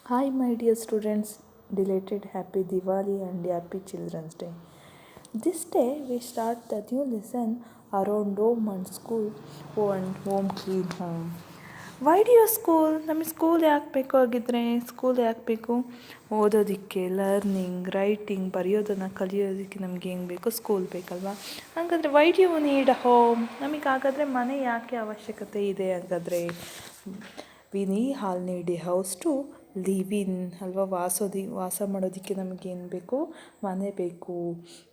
Hi, my dear students, belated happy Diwali and happy Children's Day. This day we start the new lesson around home and school and home clean home. Why do you school? ನಮಗೆ school ಯಾಕೆ ಬೇಕು? ಆಗಿದ್ದರೆ school ಯಾಕೆ ಬೇಕು? ಓದೋದಕ್ಕೆ, learning, writing, ಬರೆಯೋದನ್ನು ಕಲಿಯೋದಕ್ಕೆ ನಮಗೆ ಹೆಂಗೆ ಬೇಕು? ಸ್ಕೂಲ್ ಬೇಕಲ್ವಾ? ಹಾಗಾದರೆ why do you need a home? ನಮಗೆ ಹಾಗಾದರೆ ಮನೆ ಯಾಕೆ ಅವಶ್ಯಕತೆ ಇದೆ? ಹಾಗಾದರೆ we all need a house to live in ಅಲ್ವಾ? ವಾಸ ಮಾಡೋದಕ್ಕೆ ನಮಗೇನು ಬೇಕು? ಮನೆ ಬೇಕು.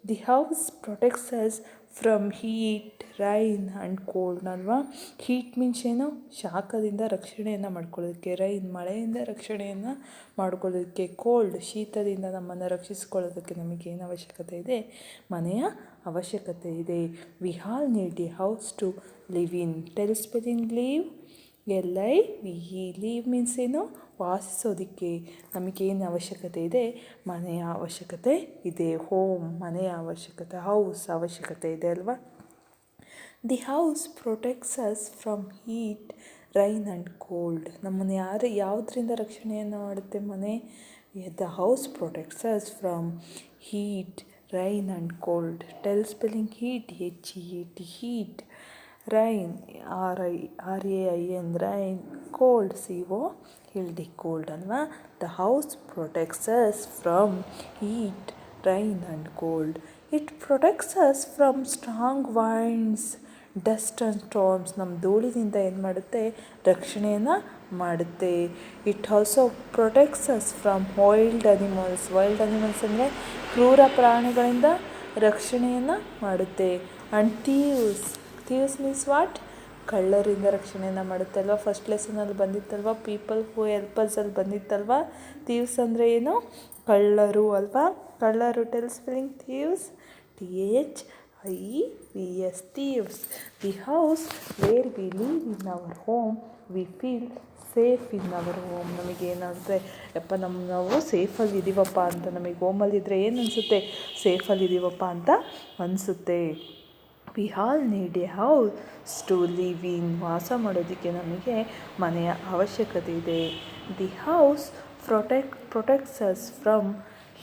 The house protects us from heat, rain and cold ಅಲ್ವಾ? ಹೀಟ್ ಮೀನ್ಸ್ ಏನು? ಶಾಖದಿಂದ ರಕ್ಷಣೆಯನ್ನು ಮಾಡ್ಕೊಳ್ಳೋದಕ್ಕೆ. ರೈನ್ ಮಳೆಯಿಂದ ರಕ್ಷಣೆಯನ್ನು ಮಾಡ್ಕೊಳ್ಳೋದಕ್ಕೆ. ಕೋಲ್ಡ್ ಶೀತದಿಂದ ನಮ್ಮನ್ನು ರಕ್ಷಿಸ್ಕೊಳ್ಳೋದಕ್ಕೆ ನಮಗೇನು ಅವಶ್ಯಕತೆ ಇದೆ? ಮನೆಯ ಅವಶ್ಯಕತೆ ಇದೆ. We all need a house to live in. Tell spelling leave. LIVE. Leave means ಏನು? ವಾಸಿಸೋದಕ್ಕೆ ನಮಗೇನು ಅವಶ್ಯಕತೆ ಇದೆ? ಮನೆಯ ಅವಶ್ಯಕತೆ ಇದೆ. ಹೋಮ್ ಮನೆಯ ಅವಶ್ಯಕತೆ, ಹೌಸ್ ಅವಶ್ಯಕತೆ ಇದೆ ಅಲ್ವಾ? The house protects us from heat, rain and cold. ನಮ್ಮನ್ನು ಯಾವುದರಿಂದ ರಕ್ಷಣೆಯನ್ನು ಮಾಡುತ್ತೆ ಮನೆ? The house protects us from heat, rain and cold. Tell spelling heat. HEAT. Heat. Rain RAIN. Rain. Cold COLD. Cold ಅಲ್ವಾ? The house protects us from heat, rain and cold. It protects us from strong winds, dust and storms. ನಮ್ಮ ಧೂಳಿನಿಂದ ಏನು ಮಾಡುತ್ತೆ? ರಕ್ಷಣೆಯನ್ನು ಮಾಡುತ್ತೆ. It also protects us from wild animals. Wild animals ಅಂದರೆ ಕ್ರೂರ ಪ್ರಾಣಿಗಳಿಂದ ರಕ್ಷಣೆಯನ್ನು ಮಾಡುತ್ತೆ. And thieves means what? ಕಳ್ಳರಿಂದ ರಕ್ಷಣೆಯನ್ನು ಮಾಡುತ್ತೆ ಅಲ್ವಾ? ಫಸ್ಟ್ ಲೆಸನಲ್ಲಿ ಬಂದಿತ್ತಲ್ವ, ಪೀಪಲ್ ಹೂ ಹೆಲ್ಪ್ ಅಸ್ ಅಲ್ಲಿ ಬಂದಿತ್ತಲ್ವ. ಥೀವ್ಸ್ ಅಂದರೆ ಏನು? ಕಳ್ಳರು ಅಲ್ವಾ? ಕಳ್ಳರು. Tell spelling thieves. THIEVS. Thieves. The house where we live in our home we feel safe in our home. ನಮಗೇನಾಗುತ್ತೆ? ನಾವು ಸೇಫಲ್ಲಿ ಇದ್ದೀವಪ್ಪ ಅಂತ, ನಮಗೆ ಹೋಮಲ್ಲಿದ್ದರೆ ಏನು ಅನಿಸುತ್ತೆ? ಸೇಫಲ್ಲಿ ಇದ್ದೀವಪ್ಪ ಅಂತ ಅನಿಸುತ್ತೆ. We all need a house to live in. ವಾಸ ಮಾಡೋದಕ್ಕೆ ನಮಗೆ ಮನೆಯ ಅವಶ್ಯಕತೆ ಇದೆ. The house protects us from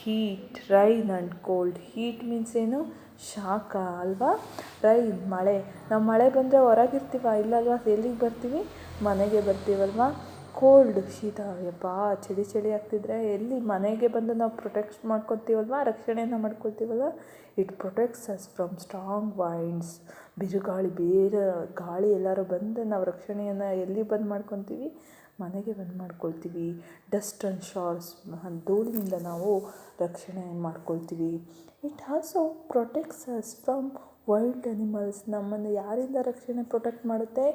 heat, rain and cold. Heat means ಏನು? ಶಾಖ ಅಲ್ವಾ? ರೈನ್ ಮಳೆ. ನಾವು ಮಳೆ ಬಂದರೆ ಹೊರಗಿರ್ತೀವ? ಇಲ್ಲಲ್ವಾ? ಎಲ್ಲಿಗೆ ಬರ್ತೀವಿ? ಮನೆಗೆ ಬರ್ತೀವಲ್ವಾ? ಕೋಲ್ಡ್ ಶೀತ. ಯಪ್ಪಾ ಚಳಿ ಆಗ್ತಿದ್ರೆ ಎಲ್ಲಿ? ಮನೆಗೆ ಬಂದು ನಾವು ಪ್ರೊಟೆಕ್ಟ್ ಮಾಡ್ಕೊತೀವಲ್ವ, ರಕ್ಷಣೆಯನ್ನು ಮಾಡ್ಕೊತೀವಲ್ವ. It protects us from strong winds. ಬಿರುಗಾಳಿ, ಬೇರೆ ಗಾಳಿ ಎಲ್ಲರೂ ಬಂದು ನಾವು ರಕ್ಷಣೆಯನ್ನು ಎಲ್ಲಿ ಬಂದು ಮಾಡ್ಕೊತೀವಿ? ಮನೆಗೆ ಬಂದು ಮಾಡ್ಕೊಳ್ತೀವಿ. ಡಸ್ಟ್ ಆ್ಯಂಡ್ ಶಾರ್ಸ್, ಧೂಳಿನಿಂದ ನಾವು ರಕ್ಷಣೆ ಮಾಡ್ಕೊಳ್ತೀವಿ. It also protects us from wild animals. ನಮ್ಮನ್ನು ಯಾರಿಂದ ರಕ್ಷಣೆ ಪ್ರೊಟೆಕ್ಟ್ ಮಾಡುತ್ತೆ?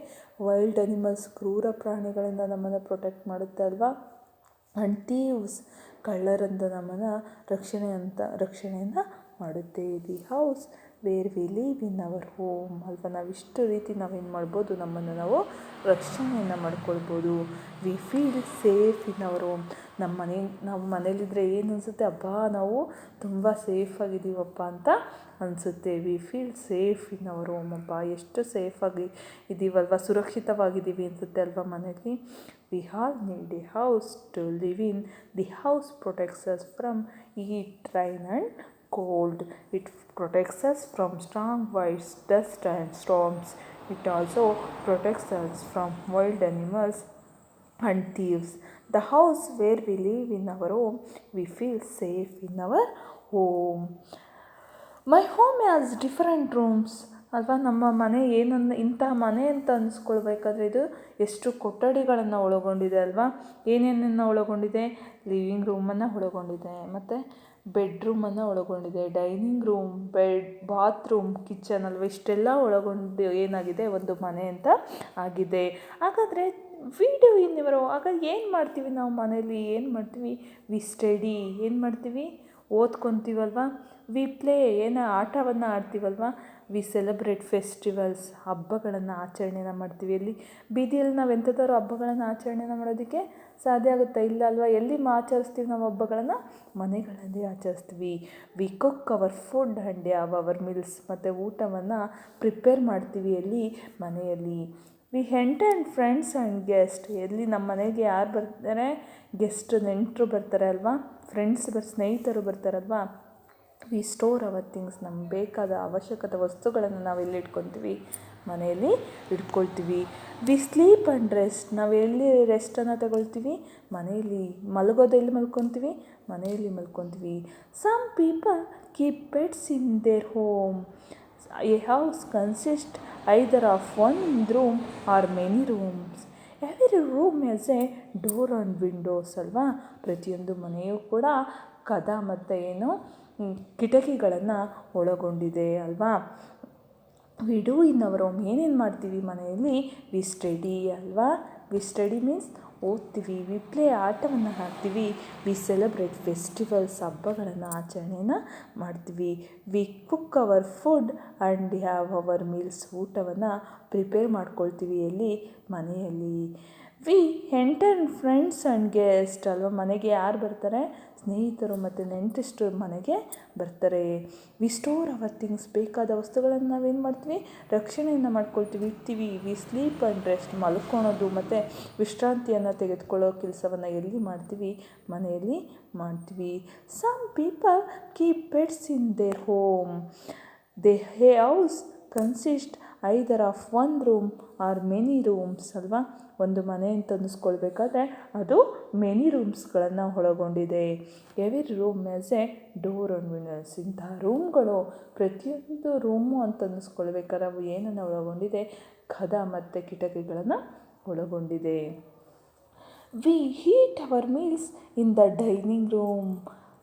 ವೈಲ್ಡ್ ಅನಿಮಲ್ಸ್, ಕ್ರೂರ ಪ್ರಾಣಿಗಳಿಂದ ನಮ್ಮನ್ನು ಪ್ರೊಟೆಕ್ಟ್ ಮಾಡುತ್ತೆ ಅಲ್ವಾ? ಆ್ಯಂಡ್ ಥೀವ್ಸ್, ಕಳ್ಳರಿಂದ ನಮ್ಮನ್ನು ರಕ್ಷಣೆಯನ್ನು ಮಾಡುತ್ತೆ. The house where we live in our home ಅಲ್ವಾ? ನಾವಿಷ್ಟು ರೀತಿ ನಾವೇನು ಮಾಡ್ಬೋದು? ನಮ್ಮನ್ನು ನಾವು ರಕ್ಷಣೆಯನ್ನು ಮಾಡ್ಕೊಳ್ಬೋದು. We feel safe in our home. ನಾವು ಮನೇಲಿದ್ದರೆ ಏನು ಅನಿಸುತ್ತೆ? ಅಬ್ಬಾ ನಾವು ತುಂಬ ಸೇಫಾಗಿದ್ದೀವಪ್ಪ ಅಂತ ಅನಿಸುತ್ತೆ. We feel safe in our home. ಅಬ್ಬಾ ಎಷ್ಟು ಸೇಫಾಗಿ ಇದ್ದೀವಲ್ವ, ಸುರಕ್ಷಿತವಾಗಿದ್ದೀವಿ ಅನಿಸುತ್ತೆ ಅಲ್ವಾ ಮನೇಲಿ. We all need a house to live in. The house protects us from heat, rain and cold. It protects us from strong winds, dust and storms. It also protects us from wild animals and thieves. The house where we live in our home, we feel safe in our home. My home has different rooms ಅಲ್ವಾ? ನಮ್ಮ ಮನೆ ಇಂಥ ಮನೆ ಅಂತ ಅನಿಸ್ಕೊಳ್ಬೇಕಾದ್ರೆ ಇದು ಎಷ್ಟು ಕೊಠಡಿಗಳನ್ನು ಒಳಗೊಂಡಿದೆ ಅಲ್ವಾ? ಏನೇನನ್ನು ಒಳಗೊಂಡಿದೆ? ಲಿವಿಂಗ್ ರೂಮನ್ನು ಒಳಗೊಂಡಿದೆ, ಮತ್ತು ಬೆಡ್ರೂಮನ್ನು ಒಳಗೊಂಡಿದೆ, ಡೈನಿಂಗ್ ರೂಮ್, ಬಾತ್ರೂಮ್, ಕಿಚನ್ ಅಲ್ವಾ? ಇಷ್ಟೆಲ್ಲ ಒಳಗೊಂಡು ಏನಾಗಿದೆ? ಒಂದು ಮನೆ ಅಂತ ಆಗಿದೆ. ಹಾಗಾದರೆ ವಿಡಿಯೋ ಇನ್ನಿವರು ಆಗ ಏನು ಮಾಡ್ತೀವಿ? ನಾವು ಮನೇಲಿ ಏನು ಮಾಡ್ತೀವಿ? We study. ಏನು ಮಾಡ್ತೀವಿ? ಓದ್ಕೊತೀವಲ್ವ. ವಿ ಪ್ಲೇ, ಏನೋ ಆಟವನ್ನು ಆಡ್ತೀವಲ್ವ. ವಿ ಸೆಲೆಬ್ರೇಟ್ ಫೆಸ್ಟಿವಲ್ಸ್, ಹಬ್ಬಗಳನ್ನು ಆಚರಣೆನ ಮಾಡ್ತೀವಿ. ಎಲ್ಲಿ? ಬೀದಿಯಲ್ಲಿ ನಾವು ಎಂಥದಾದ್ರು ಹಬ್ಬಗಳನ್ನು ಆಚರಣೆನ ಮಾಡೋದಕ್ಕೆ ಸಾಧ್ಯ ಆಗುತ್ತಾ? ಇಲ್ಲ ಅಲ್ವಾ? ಎಲ್ಲಿ ಆಚರಿಸ್ತೀವಿ ನಾವು ಹಬ್ಬಗಳನ್ನು? ಮನೆಗಳಲ್ಲಿ ಆಚರಿಸ್ತೀವಿ. We cook our food and have our meals. ಮತ್ತು ಊಟವನ್ನು ಪ್ರಿಪೇರ್ ಮಾಡ್ತೀವಿ ಎಲ್ಲಿ? ಮನೆಯಲ್ಲಿ. We enter friends and guest. ಎಲ್ಲಿ ನಮ್ಮ ಮನೆಗೆ ಯಾರು ಬರ್ತಾರೆ, ಗೆಸ್ಟ್ ನೆಂಟರು ಬರ್ತಾರೆ ಅಲ್ವಾ, ಫ್ರೆಂಡ್ಸ್ ಸ್ನೇಹಿತರು ಬರ್ತಾರಲ್ವಾ. We store our things. ನಮ್ಗೆ ಬೇಕಾದ ಅವಶ್ಯಕತೆ ವಸ್ತುಗಳನ್ನು ನಾವು ಎಲ್ಲಿ ಇಟ್ಕೊತೀವಿ, ಮನೆಯಲ್ಲಿ ಇಟ್ಕೊಳ್ತೀವಿ. We sleep and rest. ನಾವು ಎಲ್ಲಿ ರೆಸ್ಟನ್ನು ತಗೊಳ್ತೀವಿ, ಮನೆಯಲ್ಲಿ. ಮಲಗೋದು ಎಲ್ಲಿ ಮಲ್ಕೊತೀವಿ, ಮನೆಯಲ್ಲಿ ಮಲ್ಕೊತೀವಿ. Some people keep pets in their home. A house consist either of one room or many rooms. Every room has a door and windows ಅಲ್ವಾ. ಪ್ರತಿಯೊಂದು ಮನೆಯೂ ಕೂಡ ಕದ ಮತ್ತು ಕಿಟಕಿಗಳನ್ನು ಒಳಗೊಂಡಿದೆ ಅಲ್ವಾ. We do in our home. ಏನೇನು ಮಾಡ್ತೀವಿ ಮನೆಯಲ್ಲಿ, ವಿ ಸ್ಟಡಿ ಅಲ್ವಾ. ವಿ ಸ್ಟಡಿ ಮೀನ್ಸ್ ಓದ್ತೀವಿ. ವಿ ಪ್ಲೇ ಆಟವನ್ನು ಆಡ್ತೀವಿ. ವಿ ಸೆಲೆಬ್ರೇಟ್ ಫೆಸ್ಟಿವಲ್ಸ್, ಹಬ್ಬಗಳನ್ನು ಆಚರಣೆಯನ್ನು ಮಾಡ್ತೀವಿ. We cook our food and have our meals. ಊಟವನ್ನು ಪ್ರಿಪೇರ್ ಮಾಡ್ಕೊಳ್ತೀವಿ ಎಲ್ಲಿ, ಮನೆಯಲ್ಲಿ. We enter friends and guest ಅಲ್ವಾ. ಮನೆಗೆ ಯಾರು ಬರ್ತಾರೆ, ಸ್ನೇಹಿತರು ಮತ್ತು ನೆಂಟರಿಷ್ಟು ಮನೆಗೆ ಬರ್ತಾರೆ. We store our things. ಬೇಕಾದ ವಸ್ತುಗಳನ್ನು ನಾವೇನು ಮಾಡ್ತೀವಿ, ರಕ್ಷಣೆಯನ್ನು ಮಾಡ್ಕೊಳ್ತೀವಿ, ಇಡ್ತೀವಿ. We sleep and rest. ಮಲ್ಕೊಳೋದು ಮತ್ತು ವಿಶ್ರಾಂತಿಯನ್ನು ತೆಗೆದುಕೊಳ್ಳೋ ಕೆಲಸವನ್ನು ಎಲ್ಲಿ ಮಾಡ್ತೀವಿ, ಮನೆಯಲ್ಲಿ ಮಾಡ್ತೀವಿ. Some people keep pets in their home. The house consist either of one room or many rooms ಅಲ್ವಾ. ಒಂದು ಮನೆ ಅಂತ ಅನ್ನಿಸ್ಕೊಳ್ಬೇಕಾದ್ರೆ ಅದು ಮೆನಿ ರೂಮ್ಸ್ಗಳನ್ನು ಒಳಗೊಂಡಿದೆ. Every room has a door and windows. ಇಂತಹ ರೂಮ್ಗಳು, ಪ್ರತಿಯೊಂದು ರೂಮು ಅಂತ ಅನ್ನಿಸ್ಕೊಳ್ಬೇಕಾದ್ರೆ ಅವು ಏನನ್ನು ಒಳಗೊಂಡಿದೆ, ಕದ ಮತ್ತು ಕಿಟಕಿಗಳನ್ನು ಒಳಗೊಂಡಿದೆ. We heat our meals in the dining room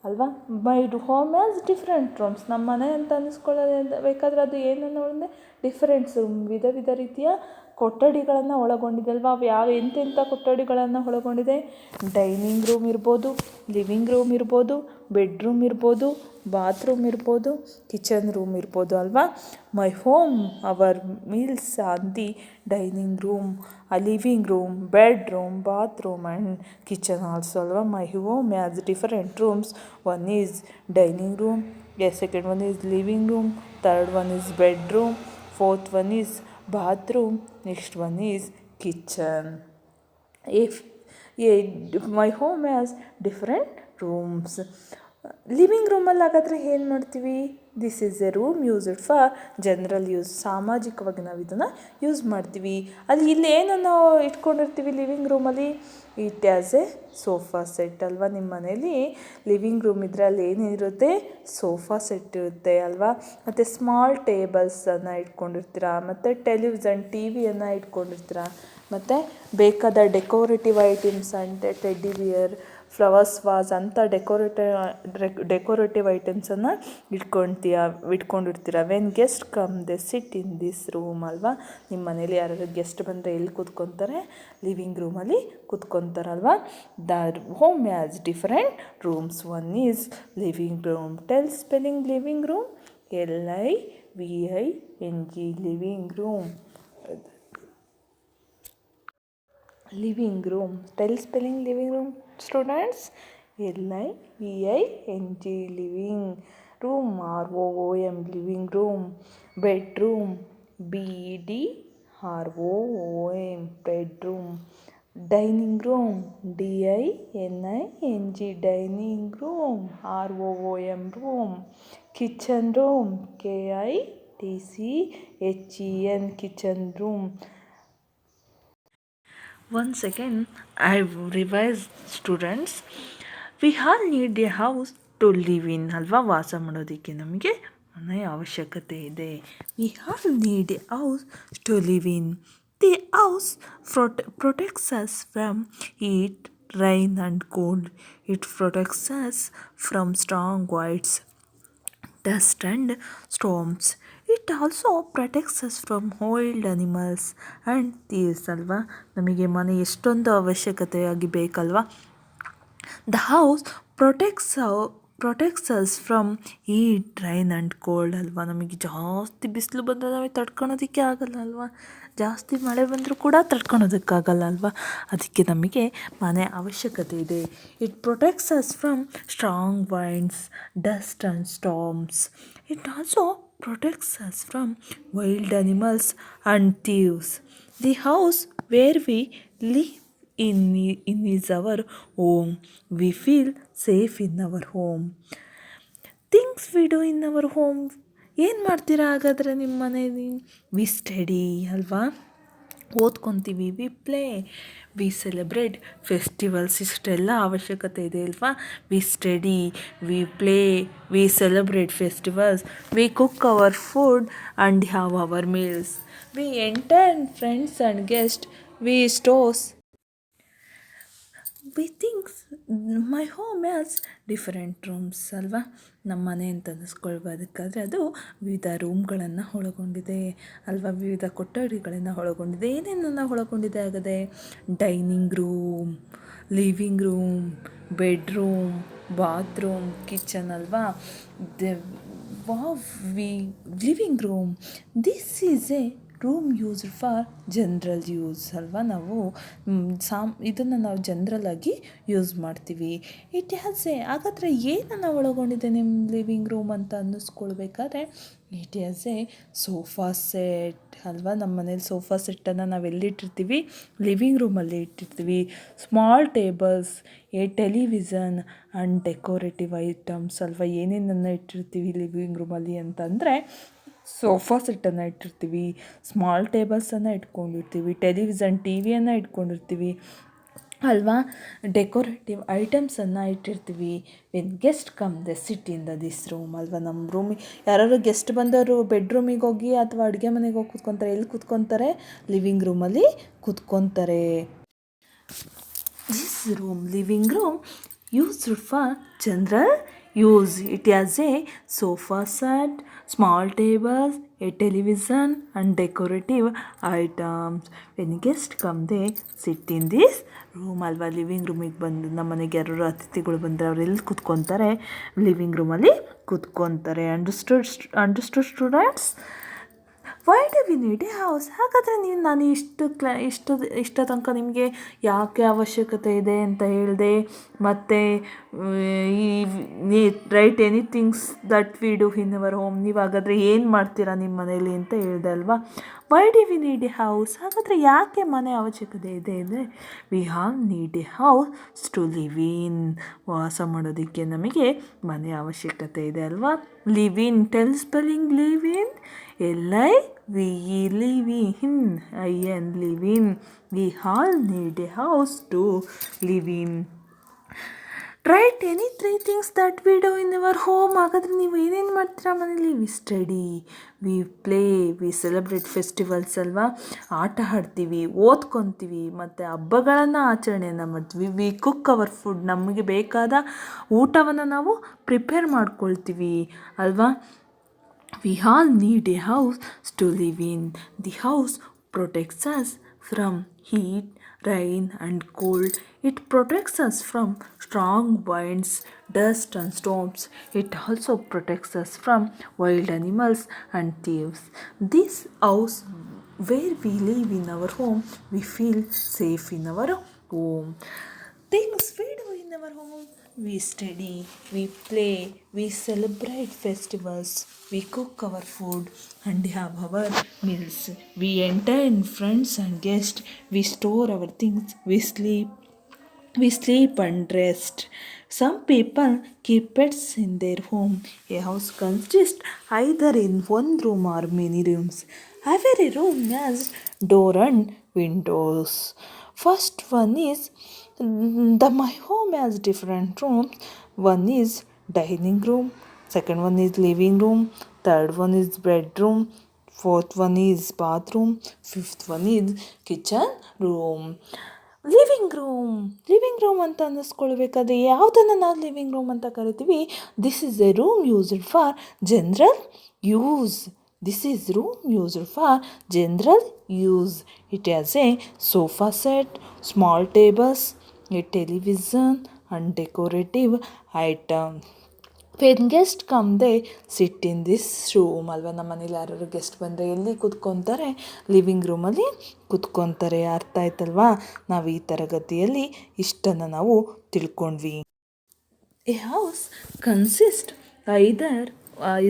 ಅಲ್ವಾ. My home has different rooms. ನಮ್ಮ ಮನೆ ಅಂತ ಅನ್ನಿಸ್ಕೊಳ್ಳಬೇಕಾದ್ರೆ ಅದು ಏನನ್ನು ಒಳಗೊಂಡಿದೆ, ಡಿಫರೆಂಟ್ಸ್ ರೂಮ್, ವಿಧ ವಿಧ ರೀತಿಯ ಕೊಠಡಿಗಳನ್ನು ಒಳಗೊಂಡಿದೆ ಅಲ್ವಾ. ಅವು ಎಂತೆಂಥ ಕೊಠಡಿಗಳನ್ನು ಒಳಗೊಂಡಿದೆ, ಡೈನಿಂಗ್ ರೂಮ್ ಇರ್ಬೋದು, ಲಿವಿಂಗ್ ರೂಮ್ ಇರ್ಬೋದು, ಬೆಡ್ರೂಮ್ ಇರ್ಬೋದು, ಬಾತ್ರೂಮ್ ಇರ್ಬೋದು, ಕಿಚನ್ ರೂಮ್ ಇರ್ಬೋದು ಅಲ್ವಾ. My home our meals on the dining room, living room, bedroom, bathroom and kitchen also ಅಲ್ವಾ. My home has different rooms. One is dining room, second one is living room, third one is bedroom, fourth one is bathroom, next one is kitchen. If my home has different rooms. Living ರೂಮಲ್ಲಿ ಹಾಗಾದರೆ ಏನು ಮಾಡ್ತೀವಿ, this is a room used for general use. ಸಾಮಾಜಿಕವಾಗಿ ನಾವು ಇದನ್ನು use ಮಾಡ್ತೀವಿ. ಇಲ್ಲಿ ಏನನ್ನು ಇಟ್ಕೊಂಡಿರ್ತೀವಿ ಲಿವಿಂಗ್ ರೂಮಲ್ಲಿ, it as A sofa set ಅಲ್ವಾ. ನಿಮ್ಮ ಮನೇಲಿ ಲಿವಿಂಗ್ ರೂಮ್ ಇದ್ದರೆ ಅಲ್ಲಿ ಏನಿರುತ್ತೆ, ಸೋಫಾ ಸೆಟ್ ಇರುತ್ತೆ ಅಲ್ವಾ. ಮತ್ತು ಸ್ಮಾಲ್ ಟೇಬಲ್ಸನ್ನು ಇಟ್ಕೊಂಡಿರ್ತೀರ, ಮತ್ತು ಟೆಲಿವಿಷನ್ ಟಿವಿಯನ್ನು ಇಟ್ಕೊಂಡಿರ್ತೀರ, ಮತ್ತು ಬೇಕಾದ ಡೆಕೋರೇಟಿವ್ ಐಟಮ್ಸ್ ಅಂದರೆ ಟೆಡ್ಡಿ ಬಿಯರ್, ಫ್ಲವರ್ಸ್ ವಾಸ್ ಅಂತ ಡೆಕೋರೇಟಿವ್ ಐಟಮ್ಸನ್ನು ಇಟ್ಕೊಂಡಿರ್ತೀರ. When guest come they sit in this room ಅಲ್ವಾ. ನಿಮ್ಮ ಮನೇಲಿ ಯಾರಾದ್ರು ಗೆಸ್ಟ್ ಬಂದರೆ ಎಲ್ಲಿ ಕೂತ್ಕೊತಾರೆ, ಲಿವಿಂಗ್ ರೂಮಲ್ಲಿ ಕೂತ್ಕೊತಾರಲ್ವಾ. The home has different rooms. One is living room. Tell spelling living room, LIVING, living room. Living room. Tell spelling living room students, LIVING, living room, ROOM, living room. Bedroom, BEDROOM, bedroom. Dining room, DINING, dining room, ROOM, room. Kitchen room, KITCHEN, kitchen room. Once again, I've revised students. We all need a house to live in ಅಲ್ವಾ. ವಾಸ ಮಾಡೋದಕ್ಕೆ ನಮಗೆ ಮನೆಯ ಅವಶ್ಯಕತೆ ಇದೆ. We all need a house to live in. The house protects us from heat, rain and cold. It protects us from strong winds, dust and storms. It also protects us from wild animals and thieves ಅಲ್ವಾ. ನಮಗೆ ಮನೆ ಎಷ್ಟೊಂದು ಅವಶ್ಯಕತೆಯಾಗಿ ಬೇಕಲ್ವಾ. The house protects us from heat, rain and cold ಅಲ್ವಾ. ನಮಗೆ ಜಾಸ್ತಿ ಬಿಸಿಲು ಬಂದರೆ ನಮಗೆ ತಡ್ಕೊಳೋದಕ್ಕೆ ಆಗಲ್ಲ ಅಲ್ವಾ. ಜಾಸ್ತಿ ಮಳೆ ಬಂದರೂ ಕೂಡ ತಡ್ಕೊಳೋದಕ್ಕಾಗಲ್ಲ ಅಲ್ವಾ. ಅದಕ್ಕೆ ನಮಗೆ ಮನೆ ಅವಶ್ಯಕತೆ ಇದೆ. It protects us from strong winds, dust and storms. It also protects us from wild animals and thieves. The house where we live in is our home. We feel safe in our home. Things we do in our home. ಏನು ಮಾಡ್ತೀರಾ ಹಾಗಾದರೆ ನಿಮ್ಮ ಮನೇಲಿ? We study ಅಲ್ವಾ, ಓದ್ಕೊತೀವಿ. We play, we celebrate festivals. ಇಷ್ಟೆಲ್ಲ ಅವಶ್ಯಕತೆ ಇದೆ ಅಲ್ವಾ? We study, we play, we celebrate festivals, we cook our food and have our meals, we entertain friends and guest, we store. We things my home has different rooms ಅಲ್ವಾ? ನಮ್ಮ ಮನೆ ಅಂತ ಅನ್ನಿಸ್ಕೊಳ್ಬೋದಕ್ಕಾದರೆ ಅದು ವಿವಿಧ ರೂಮ್ಗಳನ್ನು ಒಳಗೊಂಡಿದೆ ಅಲ್ವಾ? ವಿವಿಧ ಕೊಠಡಿಗಳನ್ನು ಒಳಗೊಂಡಿದೆ. ಏನೇನನ್ನು ಒಳಗೊಂಡಿದೆ ಆಗದೆ? Dining room, living room, bedroom, bathroom, kitchen ಅಲ್ವಾ? We living room, this is a room used for general use ಅಲ್ವಾ? ನಾವು ಇದನ್ನು ನಾವು ಜನರಲಾಗಿ ಯೂಸ್ ಮಾಡ್ತೀವಿ. ಇಟ್ ಹ್ಯಾಸ್ ಎ, ಹಾಗಾದರೆ ಏನನ್ನು ಒಳಗೊಂಡಿದೆ ನಿಮ್ಮ ಲಿವಿಂಗ್ ರೂಮ್ ಅಂತ ಅನ್ನಿಸ್ಕೊಳ್ಬೇಕಾದ್ರೆ? It has a sofa set ಅಲ್ವಾ? ನಮ್ಮ ಮನೇಲಿ ಸೋಫಾ ಸೆಟ್ಟನ್ನು ನಾವು ಎಲ್ಲಿಟ್ಟಿರ್ತೀವಿ? ಲಿವಿಂಗ್ ರೂಮಲ್ಲಿ ಇಟ್ಟಿರ್ತೀವಿ. Small tables, A television and decorative items ಅಲ್ವಾ? ಏನೇನನ್ನು ಇಟ್ಟಿರ್ತೀವಿ ಲಿವಿಂಗ್ ರೂಮಲ್ಲಿ ಅಂತಂದರೆ ಸೋಫಾ ಸೆಟ್ಟನ್ನು ಇಟ್ಟಿರ್ತೀವಿ, ಸ್ಮಾಲ್ ಟೇಬಲ್ಸನ್ನು ಇಟ್ಕೊಂಡಿರ್ತೀವಿ, ಟೆಲಿವಿಷನ್ ಟಿ ವಿಯನ್ನು ಇಟ್ಕೊಂಡಿರ್ತೀವಿ ಅಲ್ವಾ? ಡೆಕೋರೇಟಿವ್ ಐಟಮ್ಸನ್ನು ಇಟ್ಟಿರ್ತೀವಿ. When guest come they sit in this room ಅಲ್ವಾ? ನಮ್ಮ ರೂಮಿಗೆ ಯಾರಾದ್ರು ಗೆಸ್ಟ್ ಬಂದವರು ಬೆಡ್ರೂಮಿಗೆ ಹೋಗಿ ಅಥವಾ ಅಡುಗೆ ಮನೆಗೆ ಹೋಗಿ ಕೂತ್ಕೊತಾರೆ. ಎಲ್ಲಿ ಕೂತ್ಕೊತಾರೆ? ಲಿವಿಂಗ್ ರೂಮಲ್ಲಿ ಕೂತ್ಕೊತಾರೆ. This room, living room, used for general use. It has a sofa set, small tables, a television and decorative items. When guests come, they sit in this room ಅಲ್ವಾ? ಲಿವಿಂಗ್ ರೂಮಿಗೆ ಬಂದು ನಮ್ಮ ಮನೆಗೆ ಯಾರು ಅತಿಥಿಗಳು ಬಂದರೆ ಅವ್ರು ಎಲ್ಲಿ ಕೂತ್ಕೊತಾರೆ? ಲಿವಿಂಗ್ ರೂಮಲ್ಲಿ ಕೂತ್ಕೊತಾರೆ. Understood students? Why do we need a house? ಹಾಗಾದರೆ ನಾನು ಇಷ್ಟ ತನಕ ನಿಮಗೆ ಯಾಕೆ ಅವಶ್ಯಕತೆ ಇದೆ ಅಂತ ಹೇಳಿದೆ. ಮತ್ತು write anythings that we do in our home. ನೀವು ಹಾಗಾದರೆ ಏನು ಮಾಡ್ತೀರಾ ನಿಮ್ಮ ಮನೇಲಿ ಅಂತ ಹೇಳಿದೆ ಅಲ್ವಾ? Why do we need a house? ಹಾಗಾದರೆ ಯಾಕೆ ಮನೆ ಅವಶ್ಯಕತೆ ಇದೆ ಅಂದರೆ we have need a house to live in. ವಾಸ ಮಾಡೋದಕ್ಕೆ ನಮಗೆ ಮನೆ ಅವಶ್ಯಕತೆ ಇದೆ ಅಲ್ವಾ? Live in, tell spelling live in, LIVE, live in, IN, live in. We all need a house to live in. Write any 3 things that we do in our home. ಹಾಗಾದರೆ ನೀವು ಏನೇನು ಮಾಡ್ತೀರಾ ಮನೇಲಿ? We study, we play, we celebrate festivals ಅಲ್ವಾ? ಆಟ ಆಡ್ತೀವಿ, ಓದ್ಕೊತೀವಿ, ಮತ್ತು ಹಬ್ಬಗಳನ್ನು ಆಚರಣೆಯನ್ನು ಮಾಡ್ತೀವಿ. ವಿ ಕುಕ್ ಅವರ್ ಫುಡ್, ನಮಗೆ ಬೇಕಾದ ಊಟವನ್ನು ನಾವು ಪ್ರಿಪೇರ್ ಮಾಡ್ಕೊಳ್ತೀವಿ ಅಲ್ವಾ? We all need a house to live in. The house protects us from heat, rain and cold. It protects us from strong winds, dust and storms. It also protects us from wild animals and thieves. This house where we live in our home, we feel safe in our home. Things we do in our home: we study, we play, we celebrate festivals, we cook our food and have our meals, we entertain friends and guests, we store our things, we sleep and rest. Some people keep pets in their home. A house consists either in one room or many rooms. Every room has door and windows. First one is my home has different rooms. One is dining room, second one is living room, third one is bedroom, fourth one is bathroom, fifth one is kitchen room. Living room ಅಂತ ಅನ್ನಿಸ್ಕೊಳ್ಬೇಕಾದ್ರೆ ಯಾವುದನ್ನು ನಾವು living room ಅಂತ ಕರಿತೀವಿ? This is a room used for general use. This is room used for general use. It has a sofa set, small tables, a television and decorative items. When guests come, they sit in this room ಅಲ್ವಾ? ನಮ್ಮ ಮನೇಲಿ ಯಾರು guest ಬಂದರೆ ಎಲ್ಲಿ ಕೂತ್ಕೊತಾರೆ? Living ರೂಮಲ್ಲಿ ಕೂತ್ಕೊತಾರೆ. ಅರ್ಥ ಆಯ್ತಲ್ವಾ? ನಾವು ಈ ತರಗತಿಯಲ್ಲಿ ಇಷ್ಟನ್ನು ನಾವು ತಿಳ್ಕೊಂಡ್ವಿ. A house consist either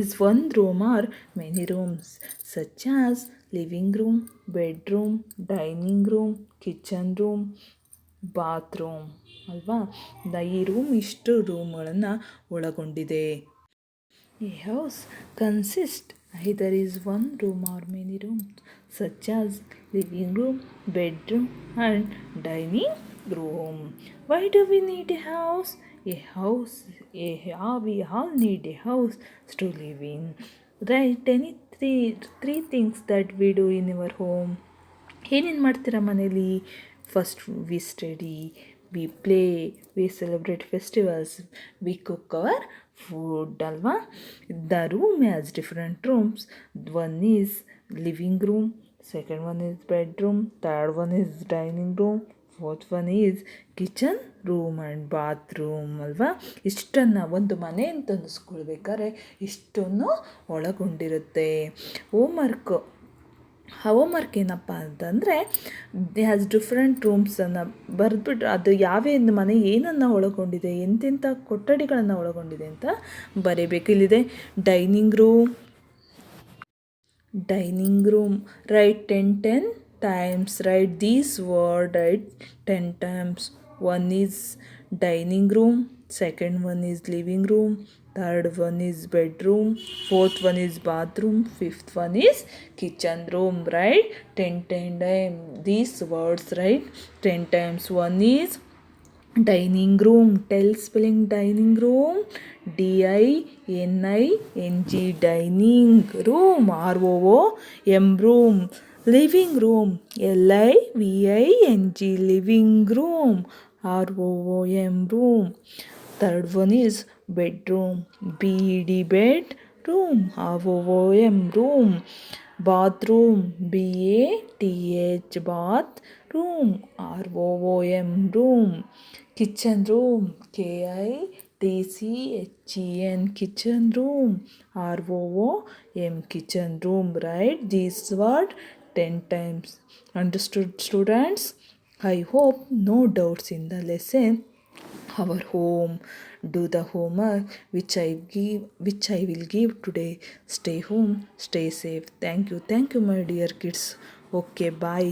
is one room or many rooms, such as living room, bedroom, dining room, kitchen room, bathroom ಅಲ್ವಾ. ಈ ರೂಮ್ ಇಷ್ಟು ರೂಮ್ಗಳನ್ನು ಒಳಗೊಂಡಿದೆ. A house consists either is one room or many rooms, such as living room, bedroom, and dining room. Why do we need a house? We all need a house to live in. Right? Any three things that we do in our home. ಏನೇನು ಮಾಡ್ತೀರಾ ಮನೇಲಿ? First we study, we play, we celebrate festivals, we cook our food ಅಲ್ವಾ. The room has different rooms. One is living room, second one is bedroom, third one is dining room, fourth one is kitchen room and bathroom ಅಲ್ವಾ. ಇಷ್ಟನ್ನು ಒಂದು ಮನೆ ಅಂತ ಅನ್ನಿಸ್ಕೊಳ್ಬೇಕಾದ್ರೆ ಇಷ್ಟನ್ನು ಒಳಗೊಂಡಿರುತ್ತೆ. Homework ಏನಪ್ಪ ಅಂತಂದರೆ ಹ್ಯಾಸ್ ಡಿಫ್ರೆಂಟ್ ರೂಮ್ಸನ್ನು ಬರೆದ್ಬಿಟ್ಟು ಅದು ಯಾವ್ಯಾವ ಮನೆ ಏನನ್ನು ಒಳಗೊಂಡಿದೆ, ಎಂತೆಂಥ ಕೊಠಡಿಗಳನ್ನು ಒಳಗೊಂಡಿದೆ ಅಂತ ಬರೀಬೇಕು. ಇಲ್ಲಿದೆ dining room. Write 10 times. Write this word, write 10 times. One is dining room, second one is living room, third one is bedroom, fourth one is bathroom, fifth one is kitchen room. Right? 10 times these words, right? 10 times. One is dining room. Tell spelling dining room. DINING. Dining room. ROOM. Room. Living room. LIVING. Living room. ROOM. Room. Third one is bedroom. BED. Bed. Room. ROOM. Room. Bathroom. BATH. Bath. Room. ROOM. Room. Kitchen room. KITCHEN. Kitchen room. ROOM. Kitchen room. Write this word 10 times. Understood, students? I hope no doubts in the lesson. Our home. Do the homework which I will give today. Stay home, stay safe. Thank you, my dear kids. Okay, bye.